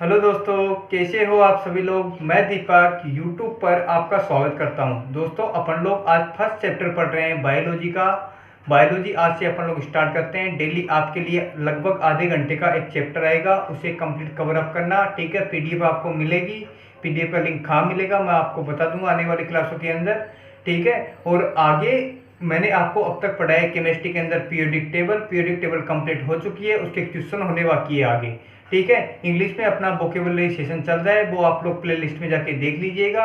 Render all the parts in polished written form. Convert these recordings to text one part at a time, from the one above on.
Hello दोस्तों, कैसे हो आप सभी लोग। मैं दीपक यूट्यूब पर आपका स्वागत करता हूं। दोस्तों, अपन लोग आज फर्स्ट चैप्टर पढ़ रहे हैं बायोलॉजी का। बायोलॉजी आज से अपन लोग स्टार्ट करते हैं। डेली आपके लिए लगभग आधे घंटे का एक चैप्टर आएगा, उसे कंप्लीट कवर अप करना। ठीक है, पीडीएफ आपको मिलेगी, पीडीएफ का लिंक कहाँ मिलेगा मैं आपको बता दूंगा आने वाली क्लासों के अंदर। ठीक है, और आगे मैंने आपको अब तक पढ़ाया केमिस्ट्री के अंदर पीरियोडिक टेबल कंप्लीट हो चुकी है, उसके क्वेश्चन होने बाकी है आगे। ठीक है, इंग्लिश में अपना वोकेबुलरी सेशन चल रहा है, वो आप लोग प्ले लिस्ट में जाके देख लीजिएगा।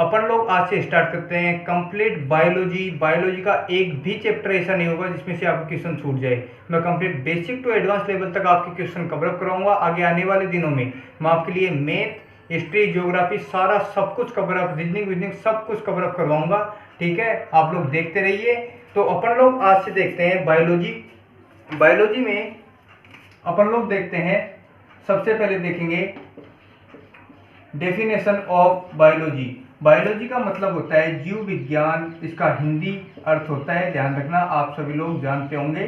अपन लोग आज से स्टार्ट करते हैं कंप्लीट बायोलॉजी। बायोलॉजी का एक भी चैप्टर ऐसा नहीं होगा जिसमें से आपको क्वेश्चन छूट जाए। मैं complete basic to advance level तक आपके क्वेश्चन कवर अप कराऊंगा। आगे आने वाले दिनों में मैं आपके लिए मैथ, हिस्ट्री, ज्योग्राफी सारा सब कुछ कवर अप, रीजनिंग सब कुछ कवर अप करवाऊंगा। ठीक है, आप लोग देखते रहिए। तो अपन लोग आज से देखते हैं बायोलॉजी। बायोलॉजी में अपन लोग देखते हैं, सबसे पहले देखेंगे डेफिनेशन ऑफ बायोलॉजी। बायोलॉजी का मतलब होता है जीव विज्ञान, इसका हिंदी अर्थ होता है, ध्यान रखना आप सभी लोग जानते होंगे,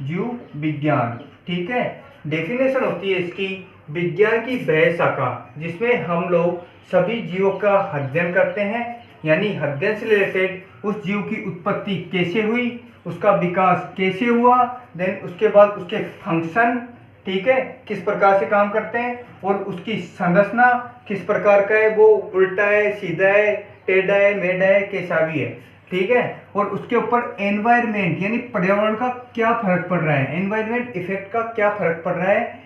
जीव विज्ञान। ठीक है, डेफिनेशन होती है इसकी विज्ञान की वह शाखा जिसमें हम लोग सभी जीवों का अध्ययन करते हैं, यानी अध्ययन से रिलेटेड उस जीव की उत्पत्ति कैसे हुई, उसका विकास कैसे हुआ, देन उसके बाद उसके फंक्शन, ठीक है, किस प्रकार से काम करते हैं, और उसकी संरचना किस प्रकार का है, वो उल्टा है, सीधा है, टेढ़ा है, मेढ़ा है, कैसा भी है। ठीक है, और उसके ऊपर एनवायरमेंट यानी पर्यावरण का क्या फर्क पड़ रहा है, एनवायरमेंट इफेक्ट का क्या फर्क पड़ रहा है,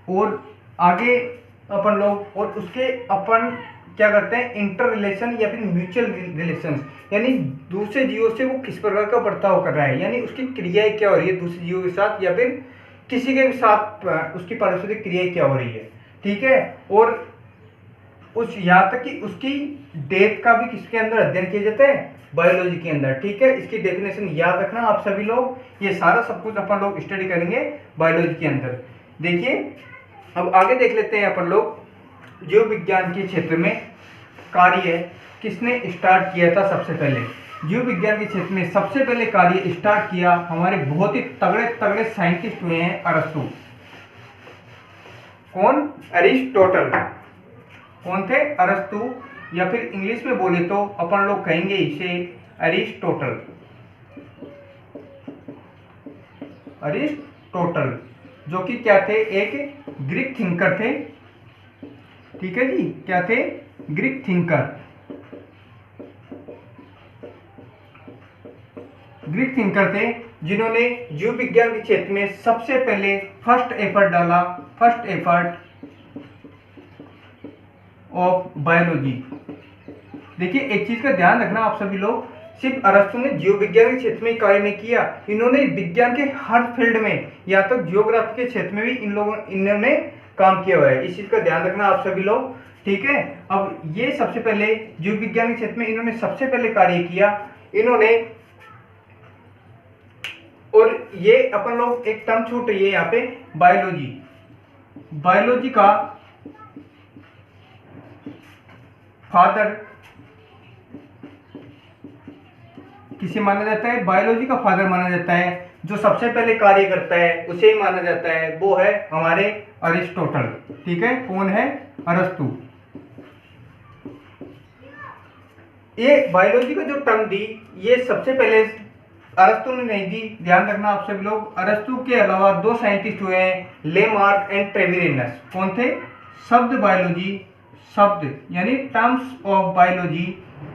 और आगे अपन लोग और उसके अपन क्या करते हैं इंटर रिलेशन या फिर म्यूचुअल रिलेशन, यानी दूसरे जीवों से वो किस प्रकार का बर्ताव कर रहा है, यानी उसकी क्रियाएं क्या हो रही है दूसरे जीवों के साथ, या फिर किसी के भी साथ उसकी पारिस्थितिक क्रियाएं क्या हो रही है। ठीक है, और उस यहाँ तक कि उसकी डेथ का भी किसके अंदर अध्ययन किया जाता है, बायोलॉजी के अंदर। ठीक है, इसकी डेफिनेशन याद रखना आप सभी लोग, ये सारा सब कुछ अपन लोग स्टडी करेंगे बायोलॉजी के अंदर। देखिए, अब आगे देख लेते हैं अपन लोग जीव विज्ञान के क्षेत्र में कार्य किसने स्टार्ट किया था। सबसे पहले जीव विज्ञान के क्षेत्र में सबसे पहले कार्य स्टार्ट किया हमारे बहुत ही तगड़े तगड़े साइंटिस्ट हुए हैं, अरस्तु। कौन? अरिस्टोटल। कौन थे? अरस्तु, या फिर इंग्लिश में बोले तो अपन लोग कहेंगे इसे अरिस्टोटल। अरिस्टोटल जो कि क्या थे, एक ग्रीक थिंकर थे। ठीक है जी, क्या थे? Greek thinker. ग्रीक थिंकर थे जिन्होंने जीव विज्ञान के क्षेत्र में सबसे पहले फर्स्ट एफर्ट डाला, फर्स्ट एफर्ट ऑफ बायोलॉजी। देखिए, एक चीज का ध्यान रखना आप सभी लोग, सिर्फ अरस्तु ने जीव विज्ञान के क्षेत्र में कार्य नहीं किया, इन्होंने विज्ञान के हर फील्ड में, या तक जियोग्राफी के क्षेत्र में भी इन्होंने काम किया हुआ है। इस चीज का ध्यान रखना आप सभी लोग। ठीक है, अब ये सबसे पहले जीव विज्ञान के क्षेत्र में इन्होंने सबसे पहले कार्य किया इन्होंने, और ये अपन लोग एक टर्म छूट रही है यहाँ पे, बायोलॉजी। बायोलॉजी का फादर किसे माना जाता है? बायोलॉजी का फादर माना जाता है, जो सबसे पहले कार्य करता है उसे ही माना जाता है, वो है हमारे अरिस्टोटल। ठीक है, कौन है? अरस्तु। ये बायोलॉजी का जो टर्म दी, ये सबसे पहले अरस्तु ने नहीं दी, ध्यान रखना आप सभी लोग। अरस्तु के अलावा दो साइंटिस्ट हुए हैं, लेमार्क एंड ट्रेविरेनस। कौन थे? शब्द बायोलॉजी, शब्द यानी टर्म्स ऑफ बायोलॉजी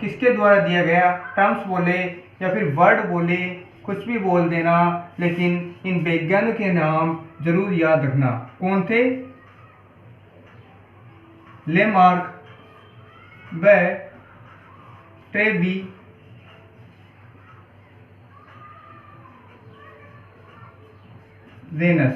किसके द्वारा दिया गया? टर्म्स बोले या फिर वर्ड बोले, कुछ भी बोल देना, लेकिन इन वैज्ञानिक के नाम जरूर याद रखना। कौन थे? लेमार्क व ट्रेवी रेनस।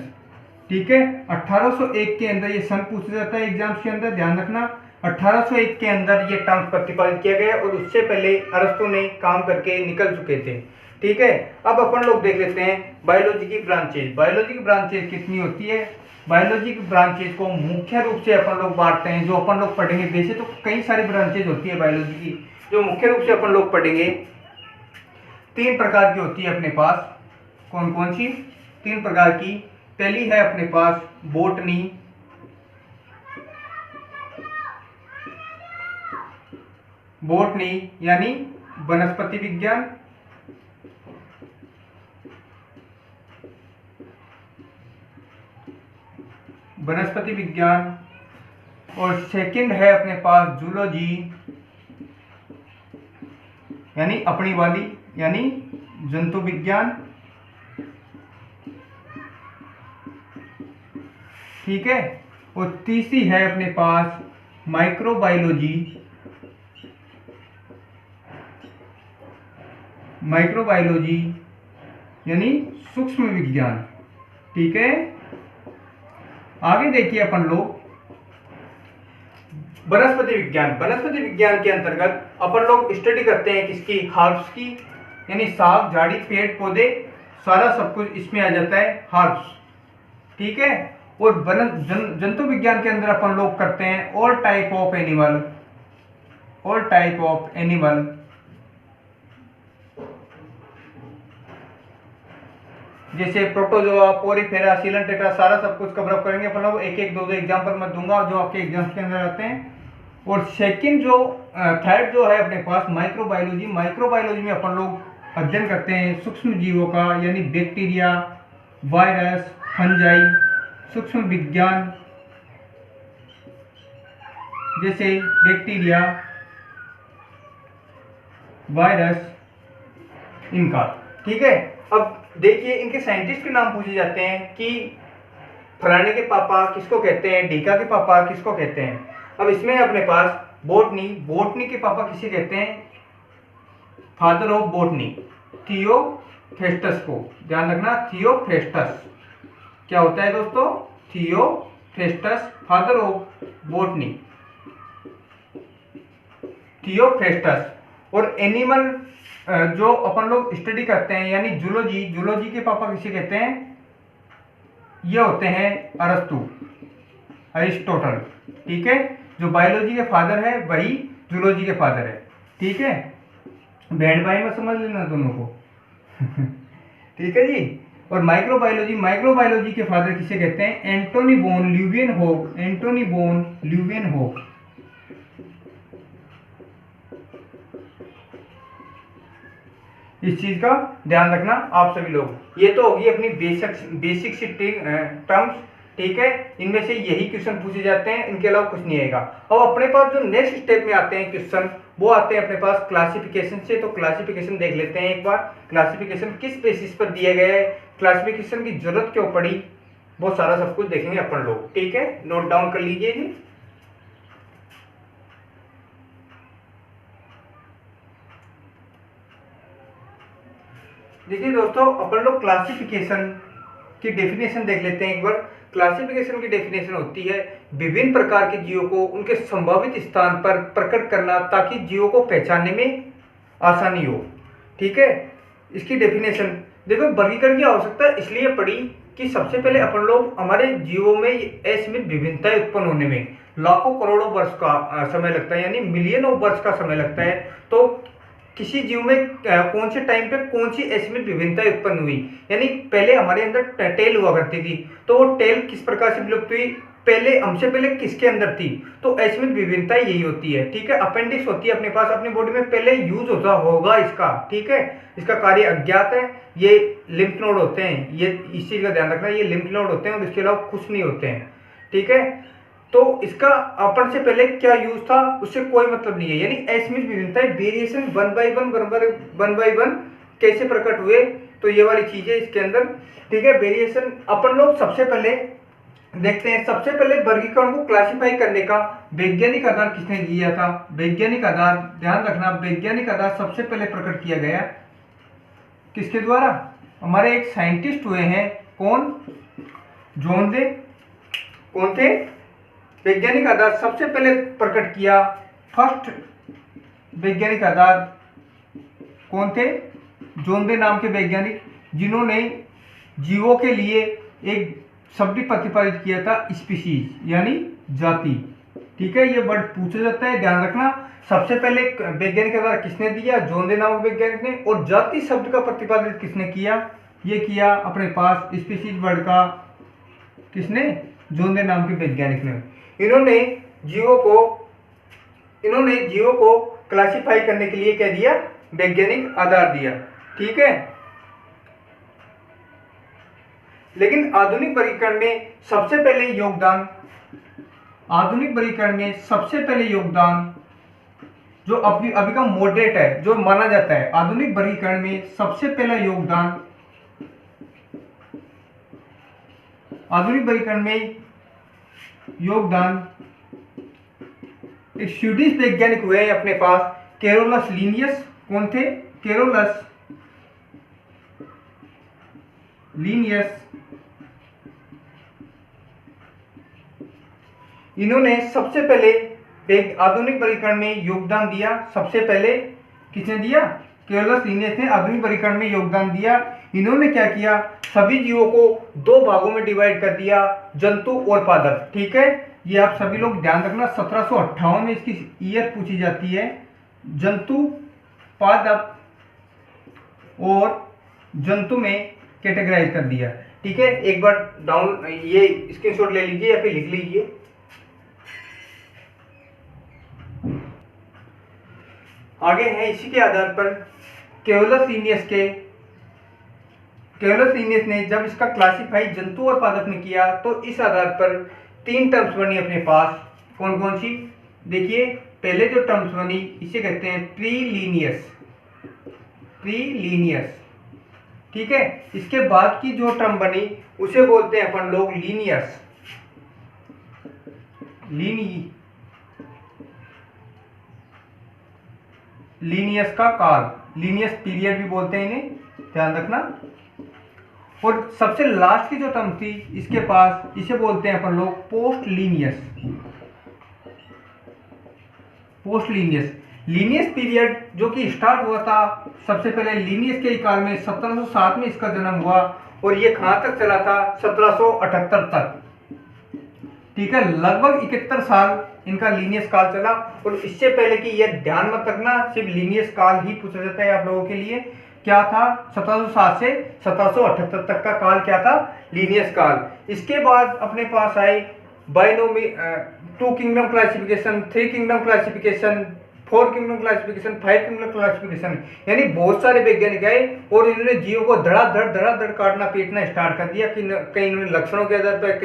ठीक है, 1801 के अंदर ये सन पूछा जाता है एग्जाम्स के अंदर, ध्यान रखना। 1801 के अंदर ये टर्म प्रतिपादित किया गया, और उससे पहले अरस्तु ने काम करके निकल चुके थे। ठीक है, अब अपन लोग देख लेते हैं बायोलॉजी की ब्रांचेज। बायोलॉजी की ब्रांचेज कितनी होती है? बायोलॉजी की ब्रांचेज को मुख्य रूप से अपन लोग बांटते हैं, जो अपन लोग पढ़ेंगे। वैसे तो कई सारी ब्रांचेज होती है बायोलॉजी की, जो मुख्य रूप से अपन लोग पढ़ेंगे 3 प्रकार की होती है अपने पास। कौन कौन सी? 3 प्रकार की। पहली है अपने पास बॉटनी, बॉटनी यानी वनस्पति विज्ञान, वनस्पति विज्ञान। और सेकंड है अपने पास जूलॉजी यानी अपनी वाली यानी जंतु विज्ञान, ठीक है। और तीसरी है अपने पास माइक्रोबायोलॉजी, माइक्रोबायोलॉजी यानी सूक्ष्म विज्ञान, ठीक है। आगे देखिए अपन लोग वनस्पति विज्ञान। वनस्पति विज्ञान के अंतर्गत अपन लोग स्टडी करते हैं किसकी, हर्ब्स की, यानी साग झाड़ी पेड़ पौधे सारा सब कुछ इसमें आ जाता है, हर्ब्स, ठीक है। और जंतु विज्ञान के अंदर अपन लोग करते हैं all type of animal, all type of animal, जैसे प्रोटोजोआ, पोरीफेरा, सीलेंटेट्रा, सारा सब कुछ कवर अप करेंगे अपन लोग। एक एक दो एग्जांपल मैं दूंगा जो आपके एग्जाम्स के अंदर आते हैं। और सेकंड जो थर्ड जो है अपने पास माइक्रोबायोलॉजी। माइक्रोबायोलॉजी में अपन लोग अध्ययन करते हैं सूक्ष्म जीवों का, यानी बैक्टीरिया, वायरस, फंजाई, सूक्ष्म विज्ञान जैसे बैक्टीरिया, वायरस, इनका, ठीक है। अब देखिए इनके साइंटिस्ट के नाम पूछे जाते हैं कि फलाने के पापा किसको कहते हैं, ढीका के पापा किसको कहते हैं। अब इसमें अपने पास बोटनी, बोटनी के पापा किसे कहते हैं, फादर ऑफ बोटनी, थियोफ्रेस्टस को, ध्यान रखना, थियोफ्रेस्टस क्या होता है दोस्तों, Theophrastus, father of botany, Theophrastus. और एनिमल जो अपन लोग स्टडी करते हैं यानी जूलॉजी, जूलॉजी के पापा किसे कहते हैं, ये होते हैं अरस्तु, अरिस्टोटल, ठीक है। जो बायोलॉजी के फादर है वही जूलॉजी के फादर है, ठीक है। बहन भाई में समझ लेना दोनों को ठीक है जी। और माइक्रोबायोलॉजी, माइक्रोबायोलॉजी के फादर किसे कहते हैं, एंटोनी बोन ल्यूवियनहोफ, एंटोनी बोन ल्यूवियनहोफ, इस चीज का ध्यान रखना आप सभी लोग। ये तो होगी अपनी बेसिक सी टर्म्स, ठीक है। इनमें से यही क्वेश्चन पूछे जाते हैं, इनके अलावा कुछ नहीं आएगा। अब अपने पास जो नेक्स्ट स्टेप में आते हैं क्वेश्चन, वो आते हैं अपने पास क्लासिफिकेशन से। तो क्लासिफिकेशन देख लेते हैं एक बार, क्लासिफिकेशन किस बेसिस पर दिया गया है, क्लासिफिकेशन की जरूरत क्यों पड़ी, वो सारा सब कुछ देखेंगे अपन लोग, ठीक है। नोट डाउन कर लीजिए जी। देखिए दोस्तों, अपन लोग क्लासिफिकेशन की डेफिनेशन देख लेते हैं एक बार। क्लासिफिकेशन की डेफिनेशन होती है विभिन्न प्रकार के जीवों को उनके संभावित स्थान पर प्रकट करना ताकि जीवों को पहचानने में आसानी हो, ठीक है। इसकी डेफिनेशन देखो, वर्गीकरण की आवश्यकता इसलिए पड़ी कि सबसे पहले अपन लोग हमारे जीवों में असीमित विभिन्नताएं उत्पन्न होने में लाखों करोड़ों वर्ष का समय लगता है, यानी मिलियन ऑफ वर्ष का समय लगता है। तो किसी जीव में कौन से टाइम पे कौन सी असीमित विभिन्नताएं उत्पन्न हुई, यानी पहले हमारे अंदर टेल हुआ करती थी, तो वो टेल किस प्रकार से विलुप्त हुई, पहले हमसे पहले किसके अंदर थी, तो असीमित विभिन्नताएं यही होती है, ठीक है। अपेंडिक्स होती है अपने पास अपनी बॉडी में, पहले यूज होता होगा इसका, ठीक है। इसका कार्य अज्ञात है। ये लिम्फ नोड होते हैं, ये इस चीज का ध्यान रखना, ये लिम्फ नोड होते हैं और इसके अलावा कुछ नहीं होते हैं, ठीक है। तो इसका अपन से पहले क्या यूज था उससे कोई मतलब नहीं है, यानी असीमित विभिन्नताएं, वेरिएशन वन बाय वन कैसे प्रकट हुए, तो ये वाली चीज है इसके अंदर, ठीक है। वेरिएशन अपन लोग सबसे पहले देखते हैं, सबसे पहले वर्गीकरण को क्लासिफाई करने का वैज्ञानिक आधार किसने दिया था, वैज्ञानिक आधार, ध्यान रखना, वैज्ञानिक आधार सबसे पहले प्रकट किया गया किसके द्वारा, हमारे एक साइंटिस्ट हुए हैं, कौन, जॉन डे, कौन थे, वैज्ञानिक आधार सबसे पहले प्रकट किया, फर्स्ट वैज्ञानिक आधार कौन थे, जॉन डे नाम के वैज्ञानिक, जिन्होंने जीवों के लिए एक शब्द प्रतिपादित किया था, स्पीशीज यानी जाति, ठीक है। ये वर्ड पूछा जाता है, ध्यान रखना। सबसे पहले वैज्ञानिक आधार किसने दिया, जॉन डे नामक वैज्ञानिक ने, और जाति शब्द का प्रतिपादित किसने किया, ये किया अपने पास स्पीशीज वर्ड का किसने, जॉन डे नाम के वैज्ञानिक ने। इन्होंने जीवों को क्लासिफाई करने के लिए क्या दिया, वैज्ञानिक आधार दिया। ठीक है, लेकिन आधुनिक वर्गीकरण में सबसे पहले योगदान, आधुनिक वर्गीकरण में सबसे पहले योगदान जो अभी का मॉडरेट है, जो माना जाता है, आधुनिक वर्गीकरण में सबसे पहला योगदान, आधुनिक वर्गीकरण में योगदान एक स्वीडिश वैज्ञानिक हुए हैं अपने पास, कैरोलस लीनियस। कौन थे? Carolus Linnaeus. इन्होंने सबसे पहले आधुनिक वर्गीकरण में योगदान दिया। सबसे पहले किसने दिया? कैरोलस लीनियस ने आधुनिक वर्गीकरण में योगदान दिया। इन्होंने क्या किया, सभी जीवों को दो भागों में डिवाइड कर दिया, जंतु और पादप। ठीक है, ये आप सभी लोग ध्यान रखना, 1758 में इसकी ईयर पूछी जाती है। जंतु, पादप और जंतु में कैटेगराइज कर दिया। ठीक है, एक बार डाउन ये स्क्रीनशॉट ले लीजिए या फिर लिख लीजिए। आगे है इसी के आधार पर कैरोलस लीनियस ने जब इसका क्लासिफाई जंतु और पादप में किया तो इस आधार पर 3 टर्म्स बनी अपने पास। कौन कौन सी? देखिए, पहले जो टर्म्स बनी इसे कहते हैं प्रीलीनियस। ठीक है, इसके बाद की जो टर्म बनी उसे बोलते हैं अपन लोग लीनियस। लीनियस का काल, लीनियस पीरियड भी बोलते हैं इन्हें, ध्यान रखना। और सबसे लास्ट की जो टर्म थी इसके पास, इसे बोलते हैं अपन लोग पोस्ट लीनियस। लीनियस पीरियड जो कि स्टार्ट हुआ था सबसे पहले लीनियस के काल में, 1707 में इसका जन्म हुआ और ये कहां तक चला था? 1778 तक। ठीक है, लगभग 71 साल इनका लीनियस काल चला। और इससे पहले कि यह ध्यान मत रखना, सिर्फ लीनियस काल ही पूछा जाता है आप लोगों के लिए। क्या था? 1707 से 1778 तक का काल क्या था? लीनियस काल। इसके बाद अपने पास आए बाइनोमी 2 kingdom classification, 3 kingdom classification, 4 kingdom classification, 5 kingdom classification, यानी बहुत सारे वैज्ञानिक आए और इन्होंने जीवों को धड़ाधड़ काटना पीटना स्टार्ट कर दिया। कि कहीं इन्होंने लक्षणों के आधार पर,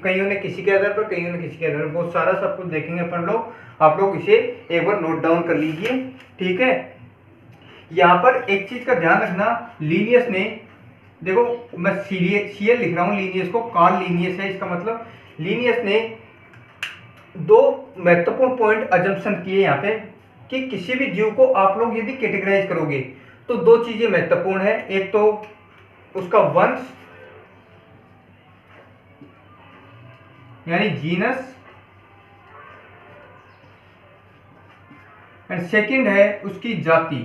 कईयों ने किसी के आधार पर, कईयों ने किसी के आधार पर, बहुत सारा सब कुछ देखेंगे अपन लोग। आप लोग इसे एक बार नोट डाउन कर लीजिए। ठीक है, यहाँ पर एक चीज का ध्यान रखना, लीनियस ने, देखो मैं सीएल लिख रहा हूँ, लीनियस को कार्ल लीनियस है इसका मतलब। लीनियस ने 2 महत्वपूर्ण पॉइंट अजम्पशन किए यहाँ पे कि किसी भी जीव को आप लोग यदि कैटेगराइज करोगे तो 2 चीजें महत्वपूर्ण है। एक तो उसका वंश यानी जीनस, एंड सेकंड है उसकी जाति।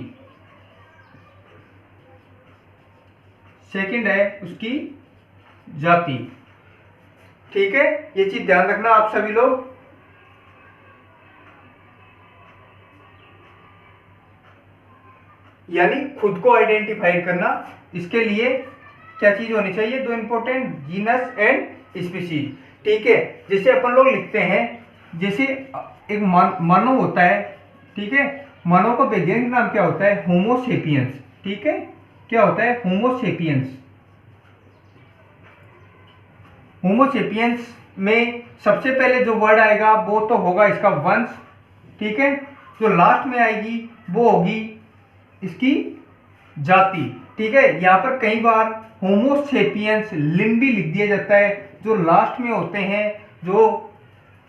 ठीक है, ये चीज ध्यान रखना आप सभी लोग। यानी खुद को आइडेंटिफाई करना, इसके लिए क्या चीज होनी चाहिए? 2 इंपॉर्टेंट, जीनस एंड स्पीशीज। ठीक है, जैसे अपन लोग लिखते हैं, जैसे एक मानव होता है। ठीक है, मानव का वैज्ञानिक नाम क्या होता है? होमो सेपियंस। ठीक है, क्या होता है? होमो सेपियंस में सबसे पहले जो वर्ड आएगा वो तो होगा इसका वंश। ठीक है, जो लास्ट में आएगी वो होगी इसकी जाति। ठीक है, यहाँ पर कई बार होमो सेपियंस लिन भी लिख दिया जाता है, जो लास्ट में होते हैं, जो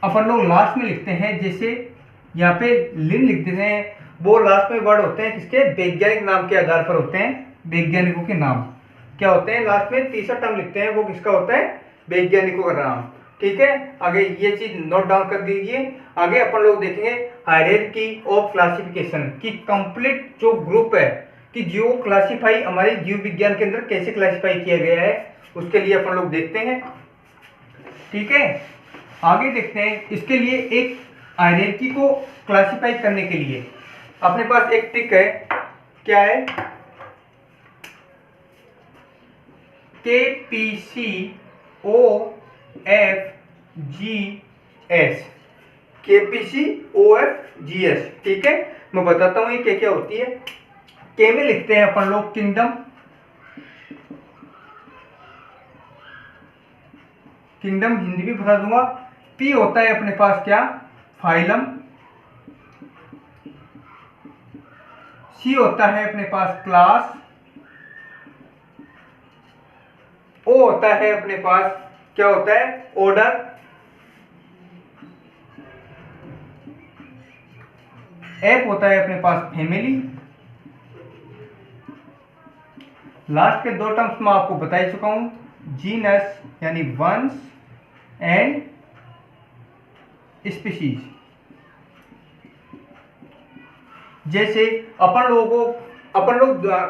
अपन लोग लास्ट में लिखते हैं। जैसे यहाँ पे लिन लिख देते हैं, वो लास्ट में वर्ड होते हैं किसके? वैज्ञानिक नाम के आधार पर होते हैं। वैज्ञानिकों के नाम क्या होते हैं? लास्ट में तीसरा टर्म लिखते हैं, वो किसका होता है? वैज्ञानिकों का नाम। ठीक है, आगे ये चीज नोट डाउन कर दीजिए। आगे अपन लोग देखेंगे हायरार्की ऑफ क्लासिफिकेशन की कंप्लीट जो ग्रुप है कि जीव क्लासिफाई, हमारे जीव विज्ञान के अंदर कैसे क्लासिफाई किया गया है, उसके लिए अपन लोग देखते हैं। ठीक है, आगे देखते हैं। इसके लिए एक हायरार्की को क्लासिफाई करने के लिए अपने पास एक ट्रिक है। क्या है? KPCOFGS। KPCOFGS, ठीक है। मैं बताता हूँ ये क्या क्या होती है। के में लिखते हैं अपन लोग किंगडम, किंगडम हिंदी भी बता दूंगा। पी होता है अपने पास क्या, फाइलम। सी होता है अपने पास क्लास। ओ होता है अपने पास क्या होता है, ऑर्डर। एफ होता है अपने पास फैमिली। लास्ट के दो टर्म्स में आपको बता ही चुका हूं, जीनस यानी वंश एंड स्पीशीज। जैसे अपन लोग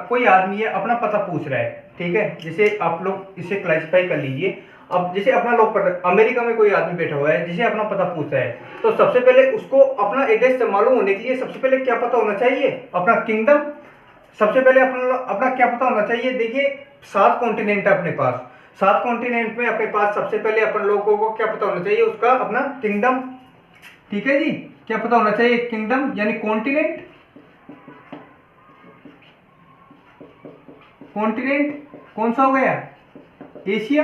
कोई आदमी है अपना पता पूछ रहा है, ठीक है, जैसे आप लोग इसे क्लासिफाई कर लीजिए। अब जैसे अपना लोग अमेरिका में कोई आदमी बैठा हुआ है जिसे अपना पता पूछता है, तो सबसे पहले उसको अपना एड्रेस मालूम होने के लिए सबसे पहले क्या पता होना चाहिए, अपना किंगडम। सबसे पहले अपना क्या पता होना चाहिए। देखिए 7 कॉन्टिनेंट है अपने पास, 7 कॉन्टिनेंट में अपने पास सबसे पहले अपन लोगों को क्या पता होना चाहिए, उसका अपना किंगडम, ठीक है जी। क्या पता होना चाहिए, किंगडम यानी कॉन्टिनेंट। कॉन्टिनेंट कौन सा हो गया, एशिया,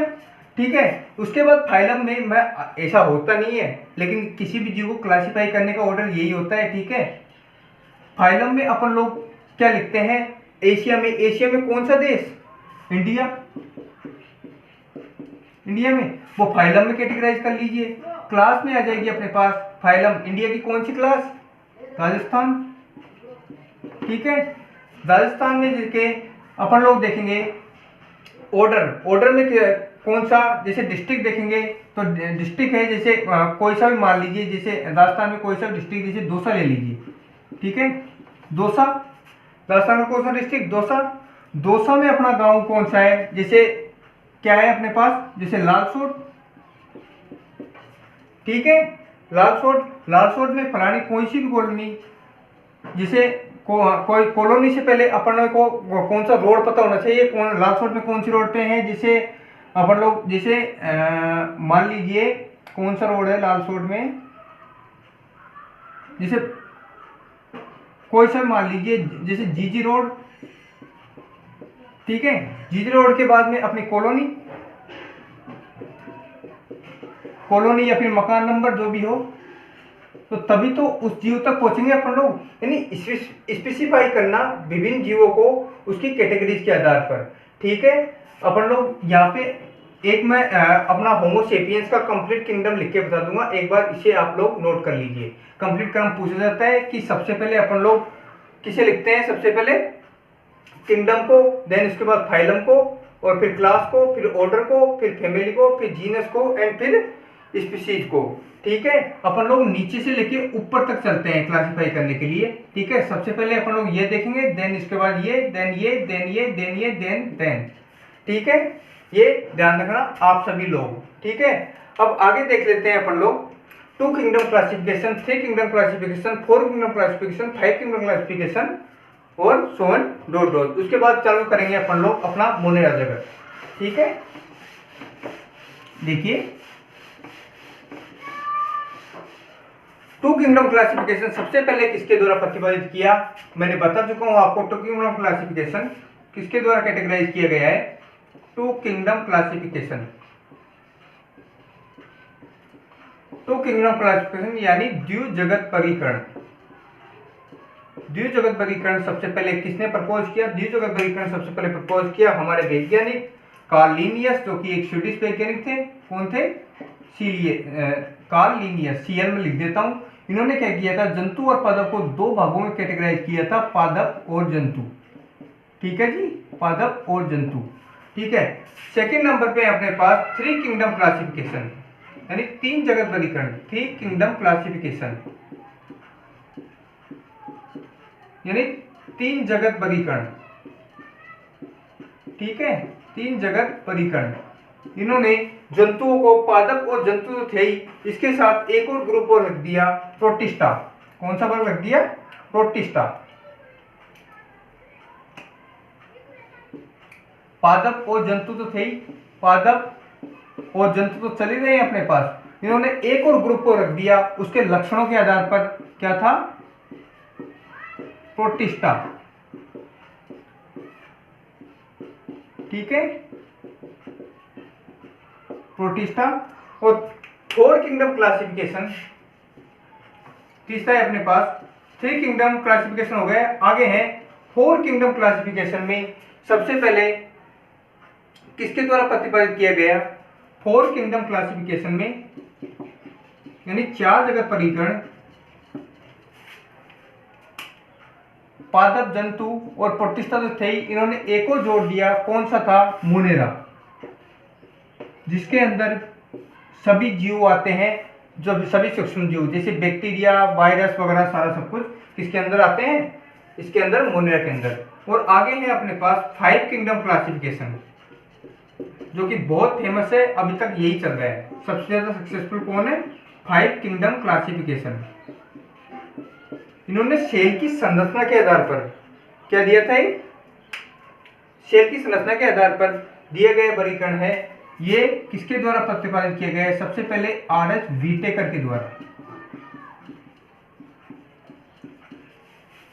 ठीक है। उसके बाद फाइलम में मैं, ऐसा होता नहीं है लेकिन किसी भी जीव को क्लासिफाई करने का ऑर्डर यही होता है, ठीक है। फाइलम में अपन लोग क्या लिखते हैं, एशिया में, एशिया में कौन सा देश, इंडिया। इंडिया में वो फाइलम में कैटेगराइज कर लीजिए। क्लास में आ जाएगी अपने पास फाइलम, इंडिया की कौन सी क्लास, राजस्थान, ठीक है। राजस्थान में जिसके अपन लोग देखेंगे ऑर्डर, ऑर्डर में कौन सा, जैसे डिस्ट्रिक्ट देखेंगे तो डिस्ट्रिक्ट है, जैसे कोई सा भी मान लीजिए, जैसे राजस्थान में कोई सा डिस्ट्रिक्ट, जैसे दौसा ले लीजिए, ठीक है। दौसा, राजस्थान में कौन सा डिस्ट्रिक्ट, दौसा। दौसा में अपना गांव कौन सा है, जैसे क्या है अपने पास, जैसे लालसोट, ठीक है। लालसोट, लालसोट में फलानी कोई सी भी कॉलोनी, जिसे कोई कॉलोनी से पहले अपन को कौन सा रोड पता होना चाहिए, कौन लालसोट में कौन सी रोड पे है, जिसे अपन लोग जैसे मान लीजिए कौन सा रोड है लालसोट में, जैसे कोई सा मान लीजिए, जैसे जीजी रोड, ठीक है। जीजी रोड के बाद में अपनी कॉलोनी, कॉलोनी या फिर मकान नंबर जो भी हो, तो तभी तो उस जीव तक पहुंचेंगे अपन लोग। यानी स्पेसिफाई करना विभिन्न जीवों को उसकी कैटेगरीज के आधार पर, ठीक है। अपन लोग यहाँ पे एक मैं अपना होमोसेपियंस का कंप्लीट किंगडम लिख के बता दूंगा, एक बार इसे आप लोग नोट कर लीजिए। कंप्लीट क्रम पूछा जाता है कि सबसे पहले अपन लोग किसे लिखते हैं, सबसे पहले किंगडम को, देन उसके बाद फाइलम को, और फिर क्लास को, फिर ऑर्डर को, फिर फैमिली को, फिर जीनस को एंड फिर स्पीशीज को, ठीक है। अपन लोग नीचे से लेके ऊपर तक चलते हैं क्लासिफाई करने के लिए, ठीक है। सबसे पहले अपन लोग ये देखेंगे, देन इसके बाद ये, देन ये, देन ये, देन ये, देन, ठीक है। ये ध्यान रखना आप सभी लोग, ठीक है। अब आगे देख लेते हैं अपन लोग 2 kingdom classification, 3 kingdom classification, 4 kingdom classification, 5 kingdom classification और सोन डॉट डॉट। उसके बाद चालू करेंगे अपन लोग अपना मोनेरा जगत, ठीक है। देखिए 2 किंगडम क्लासिफिकेशन सबसे पहले किसके द्वारा प्रतिपादित किया, मैंने बता चुका हूं आपको। 2 किंगडम क्लासिफिकेशन किसके द्वारा कैटेगराइज किया गया है, 2 किंगडम क्लासिफिकेशन। 2 किंगडम क्लासिफिकेशन यानी द्विज जगत वर्गीकरण। द्विज जगत वर्गीकरण सबसे पहले किसने प्रपोज किया, द्विज जगत वर्गीकरण सबसे पहले प्रपोज किया हमारे वैज्ञानिक कार्ल लिनियस, जो कि एक स्वीडिश वैज्ञानिक थे। कौन थे, कार्ल लिनियस, सीएल में लिख देता हूं। इन्होंने क्या किया था, जंतु और पादप को 2 भागों में कैटेगराइज किया था, पादप और जंतु, ठीक है जी, पादप और जंतु, ठीक है। सेकंड नंबर पे अपने पास 3 किंगडम क्लासिफिकेशन, यानी 3 जगत वर्गीकरण, 3 किंगडम क्लासिफिकेशन यानी 3 जगत वर्गीकरण, ठीक है, 3 जगत वर्गीकरण। इन्होंने जंतुओं को, पादप और जंतु तो थे ही, इसके साथ एक और ग्रुप और रख दिया, प्रोटिस्टा। कौन सा वर्ग रख दिया, प्रोटिस्टा। पादप और जंतु तो थे ही, पादप और जंतु तो चले गए अपने पास, इन्होंने एक और ग्रुप को रख दिया उसके लक्षणों के आधार पर, क्या था, प्रोटिस्टा। ठीक है, प्रोटिस्टा। और फोर किंगडम क्लासिफिकेशन, तीसरा है अपने पास, थ्री किंगडम क्लासिफिकेशन हो गए। आगे है फोर किंगडम क्लासिफिकेशन में सबसे पहले किसके द्वारा प्रतिपादित किया गया, फोर किंगडम क्लासिफिकेशन में यानी चार जगत परिगण, पादप, जंतु और प्रोटिस्टा तो थे ही, इन्होंने एक और जोड़ दिया, कौन सा था, मोनेरा, जिसके अंदर सभी जीव आते हैं, जो सभी सूक्ष्म जीव जैसे बैक्टीरिया, वायरस वगैरह सारा सब कुछ किसके अंदर आते हैं, इसके अंदर, मोनेरा के अंदर। और आगे है अपने पास फाइव किंगडम क्लासिफिकेशन, जो कि बहुत फेमस है, अभी तक यही चल रहा है, सबसे ज्यादा सक्सेसफुल कौन है, फाइव किंगडम क्लासिफिकेशन। इन्होंने सेल की संरचना के आधार पर क्या दिया था, सेल की संरचना के आधार पर दिए गए वर्गीकरण है, ये किसके द्वारा प्रतिपादित किया गया है, सबसे पहले आर.एच. व्हिटेकर के द्वारा।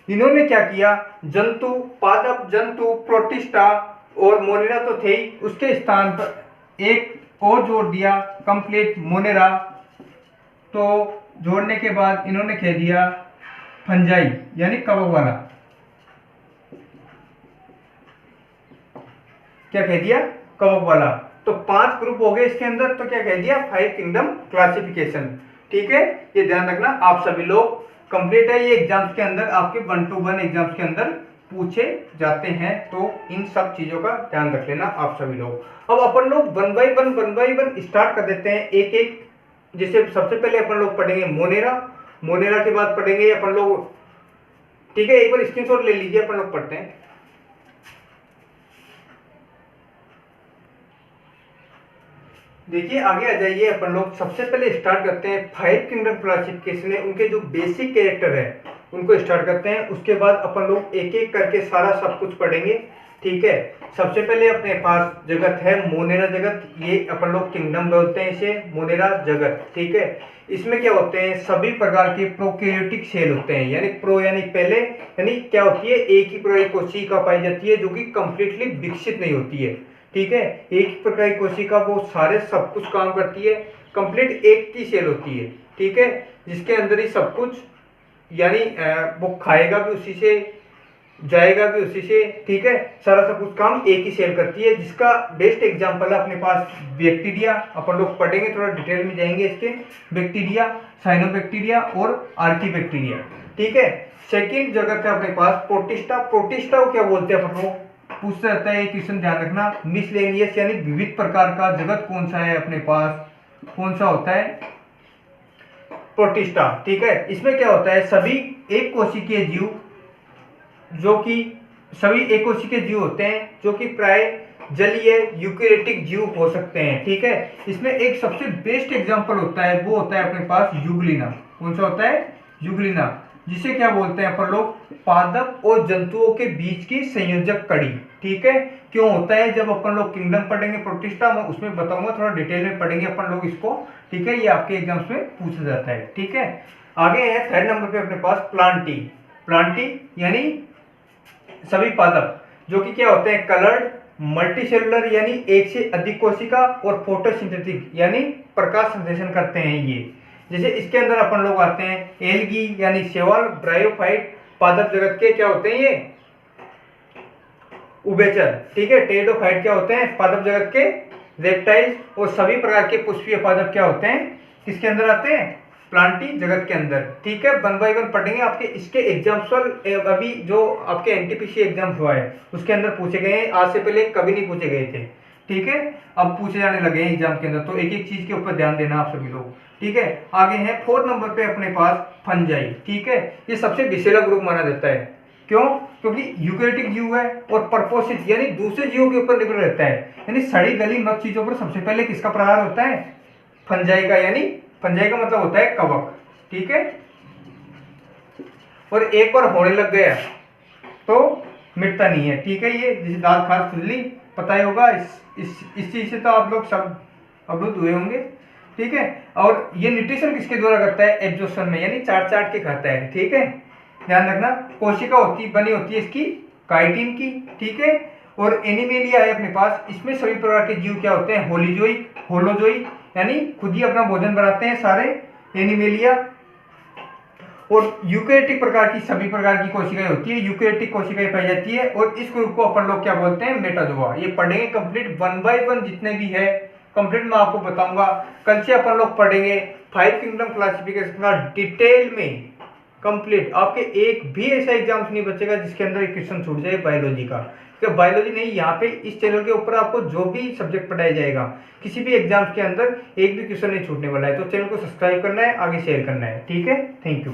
इन्होंने क्या किया, जंतु, पादप, जंतु, प्रोटिस्टा और मोनेरा तो थे ही, उसके स्थान पर एक और जोड़ दिया, कंप्लीट मोनेरा। तो जोड़ने के बाद इन्होंने कह दिया फंजाई यानी कवक वाला, क्या कह दिया, कवक वाला। तो 5 ग्रुप हो गए इसके अंदर, तो क्या कह दिया, 5 किंगडम क्लासिफिकेशन। ठीक है, ये ध्यान रखना आप सभी लोग, कंप्लीट है ये एग्जाम्स के अंदर, आपके 1 to 1 एग्जाम्स के अंदर पूछे जाते हैं, तो इन सब चीजों का ध्यान रख लेना आप सभी लोग। अब अपन लोग 1 by 1 स्टार्ट कर देते हैं एक एक। जैसे सबसे पहले अपन लोग पढ़ेंगे मोनेरा, मोनेरा के बाद पढ़ेंगे अपन लोग, ठीक है, एक बार स्क्रीनशॉट ले लीजिए, अपन लोग पढ़ते हैं। देखिए आगे आ जाइए, अपन लोग सबसे पहले स्टार्ट करते हैं 5 किंगडम क्लासिफिकेशन में, उनके जो बेसिक कैरेक्टर है उनको स्टार्ट करते हैं, उसके बाद अपन लोग एक एक करके सारा सब कुछ पढ़ेंगे। ठीक है, सबसे पहले अपने पास जगत है मोनेरा जगत, ये अपन लोग किंगडम बोलते हैं इसे, मोनेरा जगत। ठीक है, इसमें क्या होते हैं, सभी प्रकार के प्रोकैरियोटिक सेल होते हैं, यानी प्रो यानी पहले, यानी क्या होती है, एक ही प्रकार की कोशिका पाई जाती है जो कि कंप्लीटली विकसित नहीं होती है। ठीक है, एक ही प्रकार की कोशिका वो सारे सब कुछ काम करती है, कंप्लीट एक की सेल होती है। ठीक है, जिसके अंदर ही सब कुछ, यानी वो खाएगा भी उसी से, जाएगा भी उसी से। ठीक है, सारा सब कुछ काम एक ही सेल करती है, जिसका बेस्ट एग्जांपल है अपने पास बैक्टीरिया, अपन लोग पढ़ेंगे, थोड़ा डिटेल में जाएंगे इसके, बैक्टीरिया, साइनोबैक्टीरिया और आर्कीबैक्टीरिया। ठीक है, सेकंड जगत है अपने पास प्रोटिस्टा, प्रोटिस्टा को क्या बोलते हैं अपन लोग, पूछता रहता है, क्वेश्चन ध्यान रखना, मिसलेनियस यानी विविध प्रकार का जगत कौन सा है अपने पास, कौन सा होता है, प्रोटिस्टा। ठीक है, इसमें क्या होता है, सभी एक कोशिकीय जीव, जो कि सभी एक कोशिकीय जीव होते हैं, जो कि प्राय जलीय यूकेरियोटिक जीव हो सकते हैं। ठीक है, इसमें एक सबसे बेस्ट एग्जांपल होता है, वो होता है अपने पास यूग्लिना। कौन सा होता है, यूग्लिना, जिसे क्या बोलते हैं अपन लोग, पादप और जंतुओं के बीच की संयोजक कड़ी। ठीक है, क्यों होता है, जब अपन लोग किंगडम पढ़ेंगे प्रोटिस्टा, मैं उसमें बताऊंगा, थोड़ा डिटेल में पढ़ेंगे अपन लोग इसको। ठीक है, ये आपके एग्जाम्स में पूछा जाता है। ठीक है, आगे है थर्ड नंबर पे अपने पास प्लांटी, प्लांटी यानी सभी पादप, जो कि क्या होते हैं, कलर्ड, मल्टीसेलुलर यानी एक से अधिक कोशिका, और फोटोसिंथेटिक यानी प्रकाश संश्लेषण करते हैं ये। जैसे इसके अंदर अपन लोग आते हैं एल्गी यानी शैवाल, ब्रायोफाइट, पादप जगत के क्या होते हैं ये, उभयचर। ठीक है, टेरिडोफाइट क्या होते हैं, पादप जगत के रेप्टाइल्स, और सभी प्रकार के पुष्पीय पादप क्या होते हैं, किसके अंदर आते हैं, प्लांटी जगत के अंदर। ठीक है, 1 by 1 पढ़ेंगे, आपके इसके एग्जाम्पल अभी जो आपके एनटीपीसी एग्जाम हुआ है उसके अंदर पूछे गए हैं, आज से पहले कभी नहीं पूछे गए थे। ठीक है, अब पूछे जाने लगे हैं एग्जाम के अंदर, तो एक एक चीज के ऊपर ध्यान देना आप सभी लोग। ठीक है, आगे है 4 नंबर पे अपने पास फंजाई। ठीक है, ये सबसे विषैला ग्रुप माना जाता है, क्यों, क्योंकि यूकेरियोटिक जीव है और परपोषित यानी दूसरे जीवों के ऊपर निर्भर रहता है, यानी सड़ी गली मृत चीजों पर सबसे पहले किसका प्रहार होता है, फंजाई का, यानी फंजाई का मतलब होता है कवक। ठीक है, और एक बार होने लग गया तो मिटता नहीं है। ठीक है, ये जैसे दाल खास खुजली, पता ही होगा, इस चीज से तो आप लोग सब अवरुद्ध हुए होंगे। ठीक है। और ये न्यूट्रिशन किसके द्वारा करता है, एब्जॉर्प्शन में, यानी चाट चाट के खाता है, ठीक है, ध्यान रखना। कोशिका बनी होती है इसकी काइटिन की, ठीक है। और एनिमेलिया है अपने पास, इसमें सभी प्रकार के जीव क्या होते हैं, होलोजोइक, यानी खुद ही अपना भोजन बनाते हैं सारे एनिमेलिया। और यूकैरियोटिक प्रकार की सभी प्रकार की कोशिकाएं होती है, यूकैरियोटिक कोशिकाएं पाई जाती है। और इस ग्रुप को अपन लोग क्या बोलते हैं, मेटाजोआ। ये पढ़ेंगे कंप्लीट 1 बाय 1 जितने भी है कंप्लीट मैं आपको बताऊंगा। कल से अपन लोग पढ़ेंगे 5 किंगडम क्लासिफिकेशन का डिटेल में कंप्लीट। आपके एक भी ऐसा एग्जाम्स नहीं बचेगा जिसके अंदर एक क्वेश्चन छूट जाए बायोलॉजी का, क्योंकि बायोलॉजी नहीं, यहाँ पे इस चैनल के ऊपर आपको जो भी सब्जेक्ट पढ़ाया जाएगा किसी भी एग्जाम्स के अंदर एक भी क्वेश्चन नहीं छूटने वाला है। तो चैनल को सब्सक्राइब करना है, आगे शेयर करना है, ठीक है। Thank you.